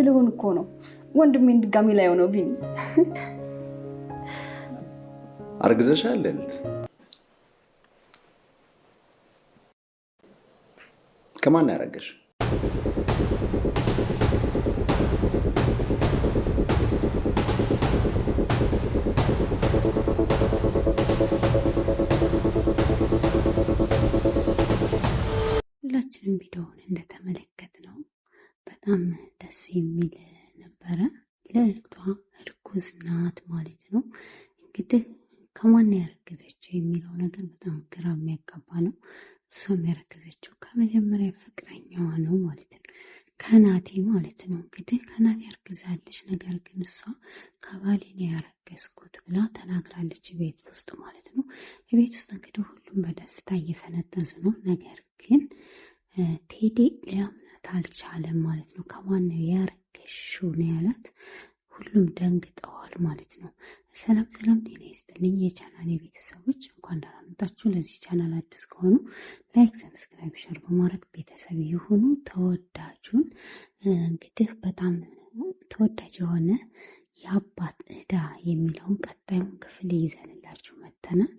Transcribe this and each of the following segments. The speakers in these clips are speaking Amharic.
ስለሆነ እኮ ነው ወንድሜን ድጋሚ ላይ ሆነው ቢኒ አርግዘሻል ልዕልት? ከማን ያረገሽ? ሁላችንም ቪዲዮውን እንደተመለከትነው በጣም ደስ የሚል ነበረ። ልዕልቷ እርጉዝ ናት ማለት ነው። እንግዲህ ከማን ያረገዘችው የሚለው ነገር በጣም ግራ የሚያጋባ ነው። እሷም ያረገዘችው ከመጀመሪያ ፍቅረኛዋ ነው ማለት ነው፣ ከናቴ ማለት ነው። እንግዲህ ከናቴ ያርግዛለች፣ ነገር ግን እሷ ከባሌን ያረገዝኩት ብላ ተናግራለች ቤት ውስጥ ማለት ነው። ቤት ውስጥ እንግዲህ ሁሉም በደስታ እየፈነጠዙ ነው። ነገር ግን ቴዲ ሊያምናት አልቻለም ማለት ነው። ከማን ነው ያረገዝሽው ነው ያላት። ሁሉም ደንግጠዋል ማለት ነው። ሰላም ሰላም፣ ጤና ይስጥልኝ የቻናል ቤተሰቦች፣ እንኳን ደህና መጣችሁ። ለዚህ ቻናል አዲስ ከሆኑ ላይክ፣ ሰብስክራይብ፣ ሼር በማድረግ ቤተሰብ ይሁኑ። ተወዳጁን እንግዲህ በጣም ተወዳጅ የሆነ የአባት ዕዳ የሚለውን ቀጣዩን ክፍል ይዘንላችሁ መጥተናል።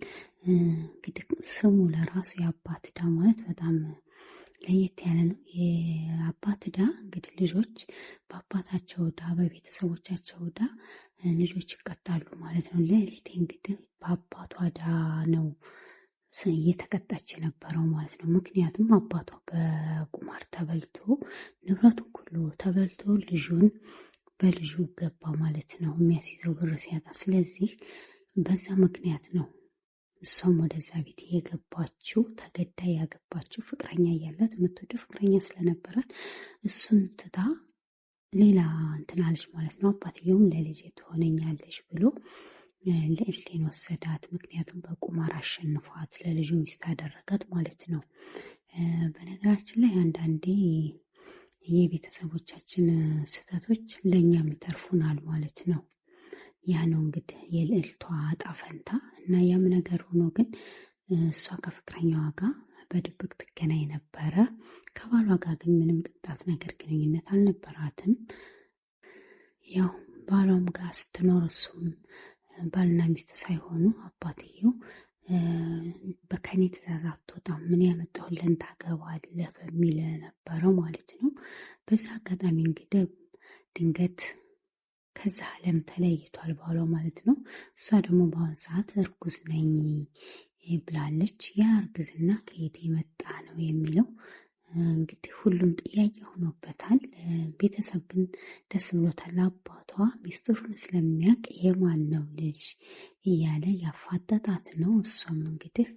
እንግዲህ ስሙ ለራሱ የአባት ዕዳ ማለት በጣም ለየት ያለ ነው። የአባት ዕዳ እንግዲህ ልጆች በአባታቸው ዕዳ በቤተሰቦቻቸው ዕዳ ልጆች ይቀጣሉ ማለት ነው። ልዕልቴ እንግዲህ በአባቷ ዕዳ ነው እየተቀጣች የነበረው ማለት ነው። ምክንያቱም አባቷ በቁማር ተበልቶ ንብረቱን ሁሉ ተበልቶ ልጁን በልጁ ገባ ማለት ነው፣ የሚያስይዘው ብር ሲያጣ። ስለዚህ በዛ ምክንያት ነው እሷም ወደዛ ቤት የገባችው፣ ተገዳ ያገባችው። ፍቅረኛ እያላት የምትወደው ፍቅረኛ ስለነበራት እሱን ትታ ሌላ እንትናለች ማለት ነው። አባትየውም ለልጅ ትሆነኛለች ብሎ ልዕልቴን ወሰዳት። ምክንያቱም በቁማር አሸንፏት ለልጁ ሚስት አደረጋት ማለት ነው። በነገራችን ላይ አንዳንዴ የቤተሰቦቻችን ስህተቶች ለእኛም ይተርፉናል ማለት ነው። ያ ነው እንግዲህ የልዕልቷ ዕጣ ፈንታ እና ያም ነገር ሆኖ ግን እሷ ከፍቅረኛዋ ጋር በድብቅ ትገናኝ ነበረ። ከባሏ ጋር ግን ምንም ቅንጣት ነገር ግንኙነት አልነበራትም። ያው ባሏም ጋር ስትኖር እሱም ባልና ሚስት ሳይሆኑ አባትየው በከኔ ትእዛዝ አትወጣም፣ ምን ያመጣሁልን ታገባለህ በሚል ነበረው ማለት ነው። በዛ አጋጣሚ እንግዲህ ድንገት ከዛ ዓለም ተለይቷል ባሏ ማለት ነው። እሷ ደግሞ በአሁን ሰዓት እርጉዝ ነኝ ብላለች። ያ እርግዝና ከየት የመጣ ነው የሚለው እንግዲህ ሁሉም ጥያቄ ሆኖበታል። ቤተሰብ ግን ደስ ብሎታል። አባቷ ሚስጥሩን ስለሚያውቅ የማን ነው ልጅ እያለ ያፋጠጣት ነው። እሷም እንግዲህ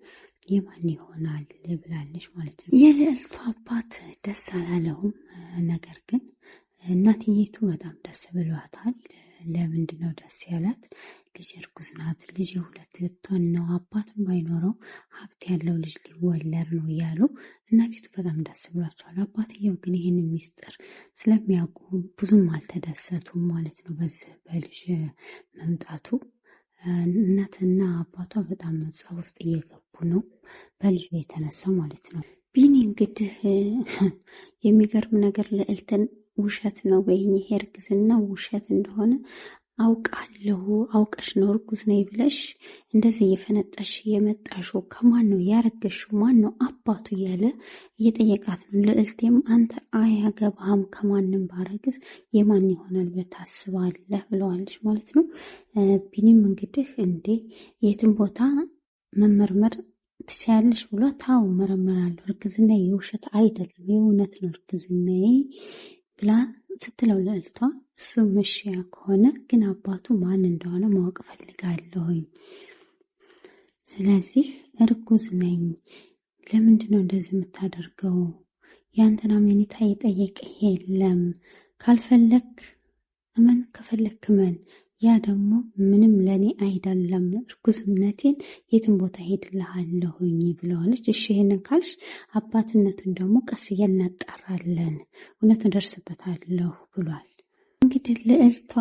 የማን ይሆናል ብላለች ማለት ነው። የልዕልቷ አባት ደስ አላለውም። ነገር ግን እናትየቱ በጣም ደስ ብሏታል። ለምንድን ነው ደስ ያላት? ልጅ እርጉዝ ናት፣ ልጅ 2 ልትሆን ነው፣ አባትም ባይኖረው ሀብት ያለው ልጅ ሊወለድ ነው እያሉ እናቲቱ በጣም ደስ ብሏቸዋል። አባትየው ግን ይህን ሚስጥር ስለሚያውቁ ብዙም አልተደሰቱም ማለት ነው በዚህ በልጅ መምጣቱ። እናትና አባቷ በጣም ጸብ ውስጥ እየገቡ ነው በልጁ የተነሳ ማለት ነው። ቢኒ እንግዲህ የሚገርም ነገር ልዕልትን ውሸት ነው በይኝ፣ ይሄ እርግዝና ውሸት እንደሆነ አውቃለሁ፣ አውቀሽ ነው እርጉዝ ነኝ ብለሽ እንደዚህ እየፈነጠሽ የመጣሽው፣ ከማን ነው ያረገሽው? ማን ነው አባቱ? እያለ እየጠየቃት ነው። ልዕልቴም አንተ አያገባህም፣ ከማንም ባረግዝ የማን ይሆናል ብለህ ታስባለህ ብለዋለች ማለት ነው። ቢኒም እንግዲህ እንዴ የትም ቦታ መመርመር ትችያለሽ ብሎ ታው መረመራለሁ፣ እርግዝና የውሸት አይደለም የእውነት ነው እርግዝና ብላ ስትለው ልዕልቷ እሱ መሽያ ከሆነ ግን አባቱ ማን እንደሆነ ማወቅ ፈልጋለሁኝ። ስለዚህ እርጉዝ ነኝ፣ ለምንድን ነው እንደዚህ የምታደርገው? ያንተን አመኔታ የጠየቀ የለም። ካልፈለክ እመን፣ ከፈለክ እመን። ያ ደግሞ ምንም ለኔ አይደለም፣ እርጉዝነቴን የትም ቦታ ሄድልሃለሁኝ ብለዋለች። እሺ ይሄንን ካልሽ አባትነቱን ደግሞ ቀስ እያልን እናጣራለን፣ እውነቱን ደርስበታለሁ ብሏል። እንግዲህ ልዕልቷ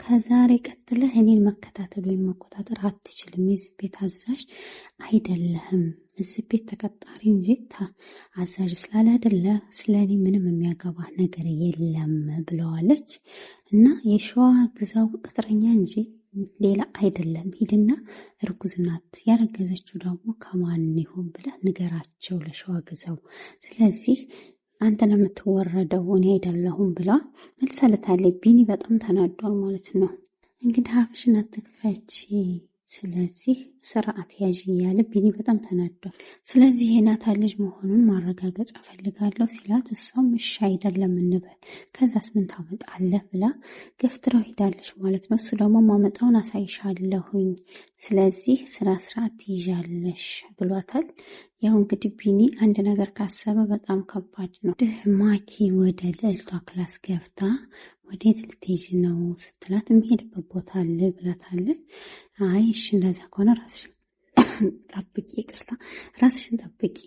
ከዛሬ ቀጥለህ እኔን መከታተል ወይም መቆጣጠር አትችልም። የዚህ ቤት አዛዥ አይደለህም። እዚህ ቤት ተቀጣሪ እንጂ አዛዥ ስላላደለ ስለኔ ምንም የሚያገባህ ነገር የለም ብለዋለች። እና የሸዋ ግዛው ቅጥረኛ እንጂ ሌላ አይደለም። ሂድና እርጉዝ ናት፣ ያረገዘችው ደግሞ ከማን ይሆን ብለህ ንገራቸው ለሸዋ ግዛው። ስለዚህ አንተ ነው የምትወረደው እኔ አይደለሁም ብላ መልሳለታለች። ቢኒ በጣም ተናዷል ማለት ነው። እንግዲህ አፍሽን አትክፈቺ፣ ስለዚህ ስርዓት ያዥ እያለ ቢኒ በጣም ተናዷል። ስለዚህ የናታን ልጅ መሆኑን ማረጋገጫ ፈልጋለሁ ሲላት እሷም እሺ አይደለም እንበል ከዛስ ምን ታመጣለህ ብላ ገፍትራው ሄዳለች ማለት ነው። እሱ ደግሞ ማመጣውን አሳይሻለሁኝ፣ ስለዚህ ስርዓት ትይዣለሽ ብሏታል። ያው እንግዲህ ቢኒ አንድ ነገር ካሰበ በጣም ከባድ ነው። ማኪ ወደ ልዕልቷ ክላስ ገብታ ወዴት ልትሄጂ ነው ስትላት የሚሄድበት ቦታ አለ ብላታለች። አይ እሺ እንደዛ ከሆነ ራስሽን ጠብቂ፣ ይቅርታ ራስሽን ጠብቂ።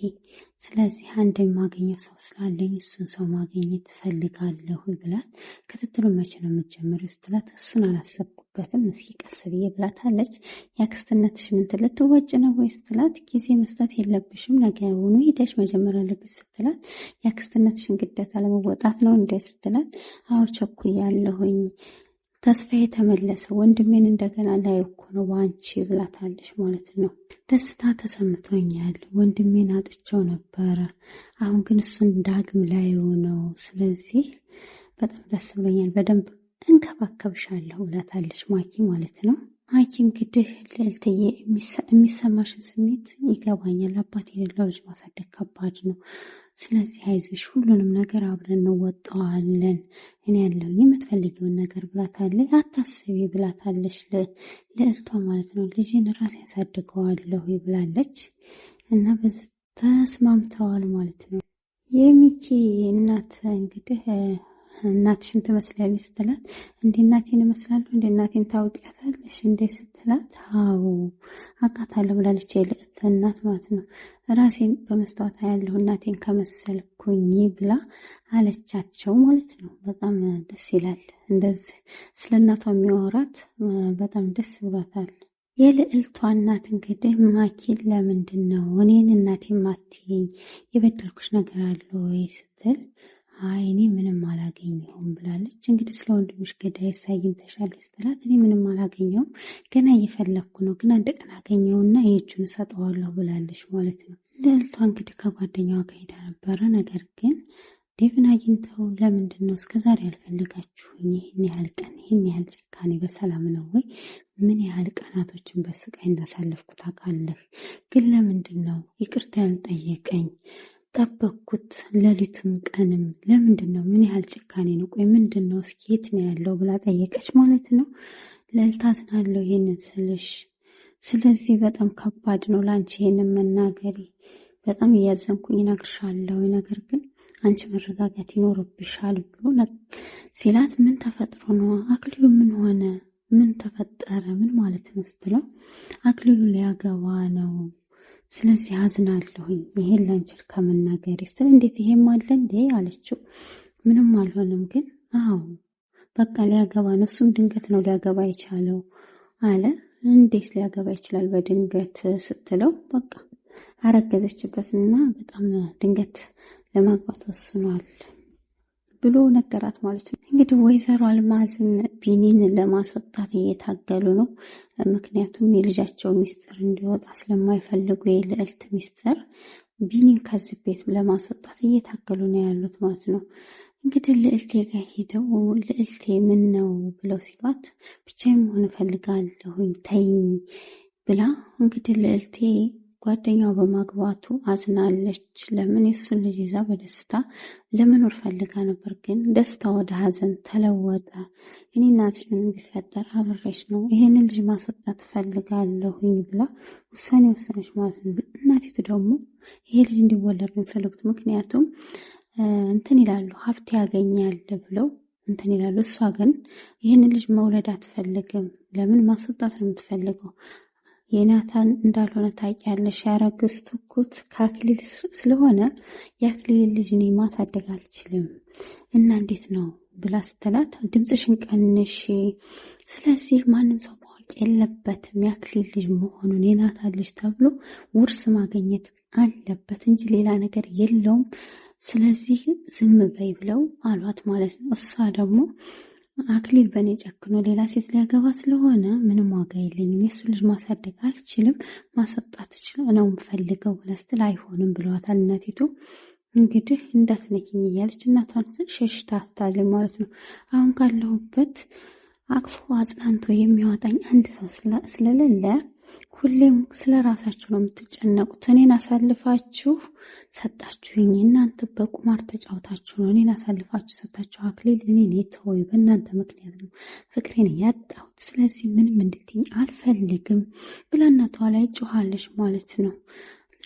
ስለዚህ አንድ የማገኘው ሰው ስላለኝ እሱን ሰው ማግኘት ትፈልጋለሁ ብላት፣ ክትትሉ መቼ ነው የምትጀምሪው ስትላት እሱን አላሰብኩበትም እስኪ ቀስ ብዬ ብላታለች። የአክስትነትሽን እንትን ልትወጪ ነው ወይ ስትላት ጊዜ መስጠት የለብሽም ነገሩን ሄደሽ መጀመር አለብሽ ስትላት የአክስትነትሽን ግዴታ ለመወጣት ነው እንደ ስትላት አዎ ቸኩያለሁኝ ተስፋ የተመለሰ ወንድሜን እንደገና ላይ እኮ ነው በአንቺ ብላታለች ማለት ነው። ደስታ ተሰምቶኛል፣ ወንድሜን አጥቸው ነበረ፣ አሁን ግን እሱን ዳግም ላይ ነው። ስለዚህ በጣም ደስ ብሎኛል፣ በደንብ እንከባከብሻለሁ ብላታለች ማኪ ማለት ነው። ማኪ እንግዲህ ልዕልትዬ የሚሰማሽን ስሜት ይገባኛል፣ አባት የሌለው ልጅ ማሳደግ ከባድ ነው። ስለዚህ አይዞሽ፣ ሁሉንም ነገር አብረን እንወጣዋለን፣ እኔ ያለው የምትፈልጊውን ነገር ብላታለች። አታስቢ ብላታለች ልዕልቷ ማለት ነው። ልጅን ራሴ ያሳድገዋለሁ ብላለች እና በዚህ ተስማምተዋል ማለት ነው። የሚኪ እናት እንግዲህ እናትሽን ትመስላለች ስትላት እንደ እናቴን እመስላለሁ እንደ እናቴን ታውቂያታለሽ እንደ ስትላት አዎ አውቃታለሁ ብላለች የልዕልት እናት ማለት ነው። ራሴን በመስታወት ያለሁ እናቴን ከመሰልኩኝ ብላ አለቻቸው ማለት ነው። በጣም ደስ ይላል እንደዚህ ስለ እናቷ የሚያወራት በጣም ደስ ብሏታል። የልዕልቷ እናት እንግዲህ ማኪን ለምንድን ነው እኔን እናቴን ማትይኝ የበደልኩሽ ነገር አለ ወይ ስትል አይ እኔ ምንም አላገኘሁም ብላለች። እንግዲህ ስለ ወንድምሽ ገዳይ አግኝተሻል ስትላት እኔ ምንም አላገኘሁም ገና እየፈለግኩ ነው፣ ግን አንድ ቀን አገኘውና የእጁን እሰጠዋለሁ ብላለች ማለት ነው። ልዕልቷ እንግዲህ ከጓደኛዋ ጋር ሄዳ ነበረ። ነገር ግን ዴቭን አግኝተው ለምንድን ነው እስከዛሬ ያልፈለጋችሁኝ? ይህን ያህል ቀን ይህን ያህል ጭካኔ በሰላም ነው ወይ? ምን ያህል ቀናቶችን በስቃይ እንዳሳለፍኩ ታውቃለህ? ግን ለምንድን ነው ይቅርታ ያልጠየቀኝ? ጠበቅኩት ሌሊቱም ቀንም፣ ለምንድን ነው? ምን ያህል ጭካኔ ነው? ቆይ ምንድን ነው? እስኪ የት ነው ያለው ብላ ጠየቀች ማለት ነው። ልዕልት አዝናለሁ ይሄንን ስልሽ፣ ስለዚህ በጣም ከባድ ነው ለአንቺ ይሄንን መናገሪ፣ በጣም እያዘንኩኝ እነግርሻለሁ፣ ነገር ግን አንቺ መረጋጋት ይኖርብሻል ብሎ ሲላት ምን ተፈጥሮ ነው? አክሊሉ ምን ሆነ? ምን ተፈጠረ? ምን ማለት ነው ስትለው አክሊሉ ሊያገባ ነው፣ ስለዚህ አዝናለሁኝ ይሄን ላንችል ከመናገር ስትል እንዴት ይሄም አለ እንዴ አለችው። ምንም አልሆነም፣ ግን አዎ በቃ ሊያገባ ነው፣ እሱም ድንገት ነው ሊያገባ የቻለው አለ። እንዴት ሊያገባ ይችላል በድንገት ስትለው በቃ አረገዘችበትና በጣም ድንገት ለማግባት ወስኗል ብሎ ነገራት ማለት ነው። እንግዲህ ወይዘሮ አልማዝም ቢኒን ለማስወጣት እየታገሉ ነው። ምክንያቱም የልጃቸው ሚስጥር እንዲወጣ ስለማይፈልጉ የልዕልት ሚስጥር ቢኒን ከዚህ ቤት ለማስወጣት እየታገሉ ነው ያሉት ማለት ነው። እንግዲህ ልዕልቴ ጋር ሄደው ልዕልቴ ምን ነው ብለው ሲሏት ብቻዬን መሆን እፈልጋለሁኝ ተይኝ ብላ እንግዲህ ልዕልቴ ጓደኛው በማግባቱ አዝናለች። ለምን የሱን ልጅ ይዛ በደስታ ለመኖር ፈልጋ ነበር፣ ግን ደስታ ወደ ሀዘን ተለወጠ። እኔ እናትሽ ምንም ቢፈጠር አብሬሽ ነው፣ ይሄንን ልጅ ማስወጣት ፈልጋለሁኝ ብላ ውሳኔ ወሰነች ማለት ነው። እናቲቱ ደግሞ ይሄ ልጅ እንዲወለድ የሚፈልጉት ምክንያቱም እንትን ይላሉ ሀብት ያገኛል ብለው እንትን ይላሉ። እሷ ግን ይህንን ልጅ መውለድ አትፈልግም። ለምን ማስወጣት ነው የምትፈልገው? የናታን እንዳልሆነ ታውቂያለሽ። ያረገዝኩት ከአክሊል ስለሆነ የአክሊል ልጅ እኔ ማሳደግ አልችልም እና እንዴት ነው ብላ ስትላት ድምፅሽን ቀንሽ፣ ስለዚህ ማንም ሰው ማወቅ የለበትም የአክሊል ልጅ መሆኑን የናታን ልጅ ተብሎ ውርስ ማግኘት አለበት እንጂ ሌላ ነገር የለውም። ስለዚህ ዝም በይ ብለው አሏት ማለት ነው። እሷ ደግሞ አክሊል በእኔ ጨክኖ ሌላ ሴት ሊያገባ ስለሆነ ምንም ዋጋ የለኝም፣ የሱ ልጅ ማሳደግ አልችልም፣ ማሰጣት ነው የምፈልገው ብላ ስትል አይሆንም ብለዋታል እናቲቱ። እንግዲህ እንዳትነኪኝ እያለች እናቷን ሸሽታታለች ማለት ነው። አሁን ካለሁበት አቅፎ አጽናንቶ የሚያወጣኝ አንድ ሰው ስለሌለ ሁሌም ስለ ራሳችሁ ነው የምትጨነቁት። እኔን አሳልፋችሁ ሰጣችሁኝ። እናንተ በቁማር ተጫውታችሁ ነው እኔን አሳልፋችሁ ሰጣችሁ። አክሊል እኔን የተወይ በእናንተ ምክንያት ነው ፍቅሬን ያጣሁት። ስለዚህ ምንም እንድትይኝ አልፈልግም ብላ እናቷ ላይ ጮኻለች ማለት ነው።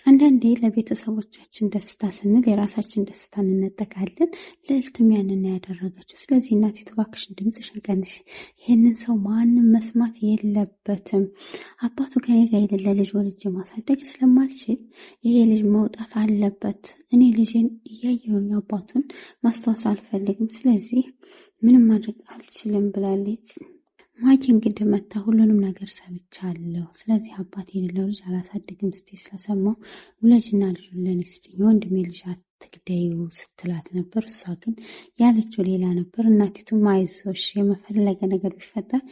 አንዳንዴ ለቤተሰቦቻችን ደስታ ስንል የራሳችን ደስታ እንነጠቃለን። ልዕልትም ያንን ያደረገችው። ስለዚህ እናቲቱ እባክሽን ድምፅሽን ቀንሽ፣ ይህንን ሰው ማንም መስማት የለበትም። አባቱ ከኔ ጋር የሌለ ልጅ ወልጄ ማሳደግ ስለማልችል ይሄ ልጅ መውጣት አለበት። እኔ ልጄን እያየሁኝ አባቱን ማስታወስ አልፈልግም። ስለዚህ ምንም ማድረግ አልችልም ብላለች። ማኪ እንግዲህ መታ ሁሉንም ነገር ሰምቻለሁ። ስለዚህ አባት የሌለው ልጅ አላሳድግም ስትይ ስለሰማሁ ውለጅና ልጁ ለኔ ስጭኝ፣ ወንድሜ ልጅ አትግደዩ ስትላት ነበር። እሷ ግን ያለችው ሌላ ነበር። እናቲቱም አይዞሽ የመፈለገ ነገር ቢፈጠር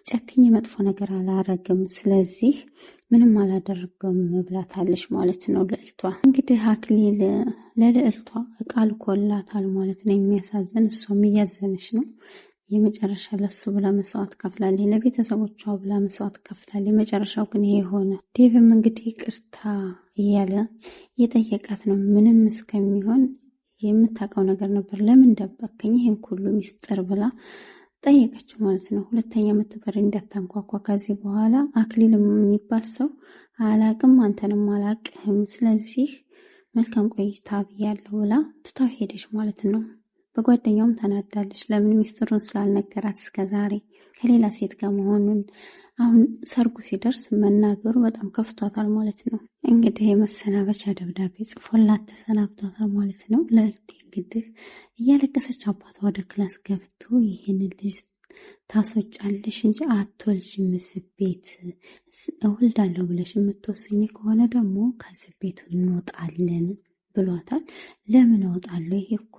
ጨክኜ መጥፎ ነገር አላረግም፣ ስለዚህ ምንም አላደረገም ብላታለች ማለት ነው ልዕልቷ። እንግዲህ አክሊል ለልዕልቷ እቃ ልኮላታል ማለት ነው። የሚያሳዝን እሷም እያዘነች ነው። የመጨረሻ ለሱ ብላ መስዋዕት ከፍላለች፣ ለቤተሰቦቿ ብላ መስዋዕት ከፍላለች። መጨረሻው ግን ይሄ ሆነ። ዴቭም እንግዲህ ይቅርታ እያለ እየጠየቃት ነው። ምንም እስከሚሆን የምታውቀው ነገር ነበር፣ ለምን ደበከኝ ይህን ሁሉ ሚስጥር ብላ ጠየቀችው ማለት ነው። ሁለተኛ የምትበር እንዳታንኳኳ ከዚህ በኋላ አክሊል የሚባል ሰው አላቅም፣ አንተንም አላቅህም፣ ስለዚህ መልካም ቆይታ ብያለሁ ብላ ትታው ሄደች ማለት ነው። በጓደኛውም ተናዳለች። ለምን ሚስጥሩን ስላልነገራት እስከዛሬ ከሌላ ሴት ጋር መሆኑን አሁን ሰርጉ ሲደርስ መናገሩ በጣም ከፍቷታል ማለት ነው። እንግዲህ የመሰናበቻ ደብዳቤ ጽፎላት ተሰናብቷታል ማለት ነው። ለእህቴ እንግዲህ እያለቀሰች አባቷ ወደ ክላስ ገብቶ ይህንን ልጅ ታስወጫለሽ እንጂ አትወልጂም፣ እዚህ ቤት እወልዳለሁ ብለሽ የምትወስኝ ከሆነ ደግሞ ከዚህ ቤት እንወጣለን ብሏታል። ለምን እወጣለሁ? ይሄ እኮ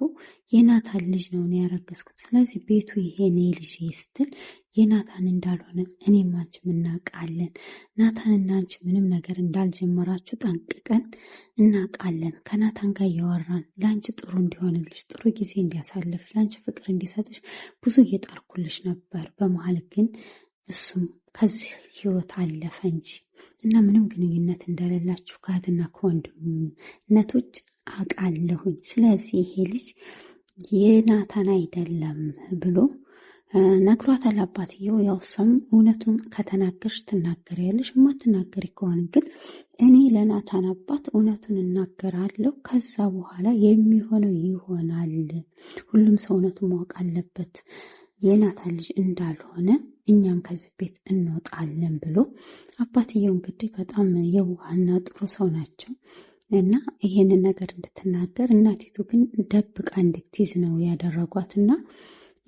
የናታን ልጅ ነው ያረገዝኩት። ስለዚህ ቤቱ ይሄ ነው ልጅ ስትል የናታን እንዳልሆነ እኔም አንቺም እናውቃለን። ናታንና አንቺ ምንም ነገር እንዳልጀመራችሁ ጠንቅቀን እናውቃለን። ከናታን ጋር እያወራን ለአንቺ ጥሩ እንዲሆንልሽ፣ ጥሩ ጊዜ እንዲያሳልፍ፣ ለአንቺ ፍቅር እንዲሰጥሽ ብዙ እየጣርኩልሽ ነበር። በመሀል ግን እሱም ከዚህ ህይወት አለፈ እንጂ እና ምንም ግንኙነት እንደሌላችሁ ከእህትና ከወንድምነት ውጭ አውቃለሁኝ። ስለዚህ ይሄ ልጅ የናታን አይደለም ብሎ ነግሯታል አባትየው። ያው እሷም እውነቱን ከተናገርሽ ትናገሪያለሽ፣ የማትናገሪ ከሆነ ግን እኔ ለናታን አባት እውነቱን እናገራለሁ። ከዛ በኋላ የሚሆነው ይሆናል። ሁሉም ሰው እውነቱን ማወቅ አለበት የናታን ልጅ እንዳልሆነ እኛም ከዚህ ቤት እንወጣለን ብሎ አባትየው እንግዲህ በጣም የዋህና ጥሩ ሰው ናቸው እና ይሄንን ነገር እንድትናገር እናቲቱ ግን ደብቃ እንድትይዝ ነው ያደረጓትና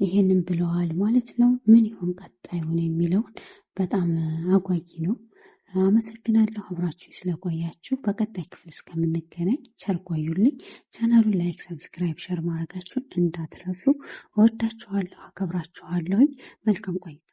ይሄንን ብለዋል ማለት ነው። ምን ይሆን ቀጣዩን የሚለውን በጣም አጓጊ ነው። አመሰግናለሁ አብራችሁ ስለቆያችሁ። በቀጣይ ክፍል እስከምንገናኝ ቸር ቆዩልኝ። ቻናሉን ላይክ፣ ሰብስክራይብ፣ ሸር ማድረጋችሁን እንዳትረሱ። እወዳችኋለሁ፣ አከብራችኋለሁ። መልካም ቆይታ